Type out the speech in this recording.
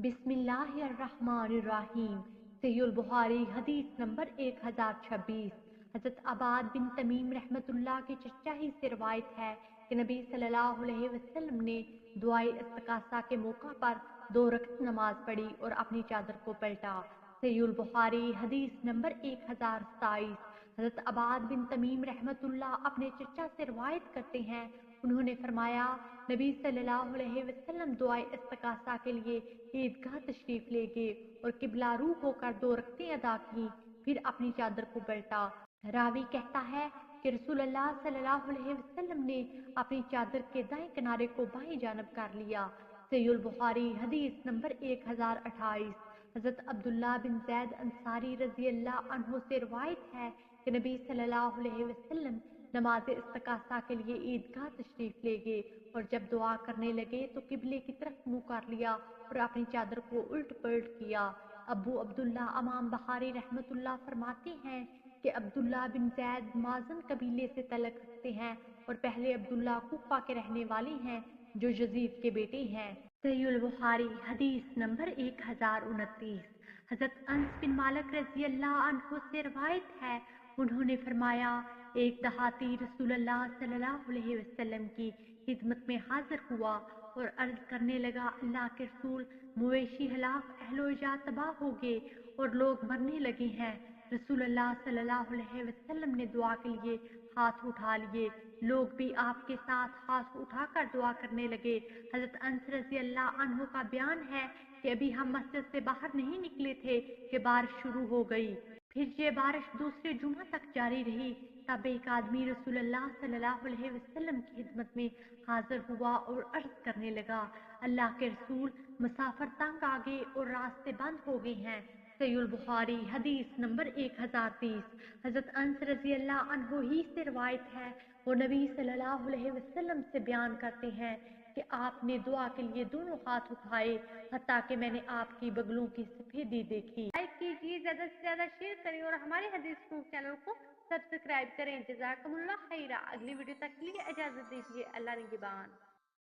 बिस्मिल्लाहिर्रहमानिर्रहीम। सहीहुल बुखारी हदीस नंबर 1026। हज़रत अबाद बिन तमीम रहमतुल्लाह के चचा ही से रवायत है कि नबी सल्लल्लाहु अलैहि वसल्लम ने दुआए इस्तिकासा के मौका पर 2 रकअत नमाज पढ़ी और अपनी चादर को पलटा। सहीहुल बुखारी हदीस नंबर 1027। हज़रत अबाद बिन तमीम रहमतुल्लाह अपने चचा से रवायत करते हैं, उन्होंने फरमाया, नबी सल्लल्लाहु अलैहि वसल्लम दुआए इस्तिकासा के लिए ईदगाह तशरीफ ले गए और किबला रू होकर 2 रकअतें अदा की, फिर अपनी चादर को पलटा। रावी कहता है कि रसूलुल्लाह सल्लल्लाहु अलैहि वसल्लम ने अपनी चादर के दाएं किनारे को बाएं जानब कर लिया। सहीहुल बुखारी हदीस नंबर 1028। हज़रत अब्दुल्लाह बिन ज़ैद अंसारी रज़ी अल्लाह अन्हु से रवायत है कि नबी सल्लल्लाहु अलैहि वसल्लम नमाज इस्तिकासा के लिए ईदगाह तशरीफ ले गए और जब दुआ करने लगे तो किबले की तरफ मुंह कर लिया और अपनी चादर को उल्ट पलट किया। अबू अब्दुल्ला इमाम बुखारी रहमतुल्लाह फरमाते हैं कि अब्दुल्ला बिन ज़ैद माज़न कबीले से तल्लुक़ रखते हैं और पहले अब्दुल्ला कूफा के रहने वाले हैं जो यजीद के बेटे हैं। सहीहुल बुखारी हदीस नंबर 1029। हज़रत अनस बिन मालिक रज़ी अल्लाह अन्हु से रवायत है, उन्होंने फरमाया, एक दहाती रसूलुल्लाह सल्लल्लाहु अलैहि वसल्लम की खिदमत में हाजिर हुआ और अर्ज करने लगा, अल्लाह के रसूल, मवेशी हलाक अहलो तबाह हो गए और लोग मरने लगे हैं। रसूलुल्लाह सल्लल्लाहु अलैहि वसल्लम ने दुआ के लिए हाथ उठा लिए, लोग भी आपके साथ हाथ उठाकर दुआ करने लगे। हज़रत अनस रज़ी अल्लाह अन्हु का बयान है कि अभी हम मस्जिद से बाहर नहीं निकले थे कि बारिश शुरू हो गई। फिर ये बारिश दूसरे जुमा तक जारी रही। तब एक आदमी रसूलुल्लाह सल्लल्लाहु अलैहि वसल्लम की खिदमत में हाजिर हुआ और अर्ज करने लगा, अल्लाह के रसूल, मुसाफिर तंग आ गए और रास्ते बंद हो गए हैं। सहीहुल बुखारी हदीस नंबर 1030। हज़रत अनस रज़ी अल्लाह अन्हु ही से रवायत है, वो नबी सल्लल्लाहु अलैहि वसल्लम से बयान करते हैं कि आपने दुआ के लिए दोनों हाथ उठाए हत्ता कि मैंने आपकी बगलों की सफेदी देखी। लाइक कीजिए, ज्यादा से ज्यादा शेयर करें और हमारे हदीस प्रूफ चैनल को सब्सक्राइब करें। जज़ाकमुल्लाह खैरा। अगली वीडियो तक के लिए इजाजत दीजिए। अल्लाह निगहबान।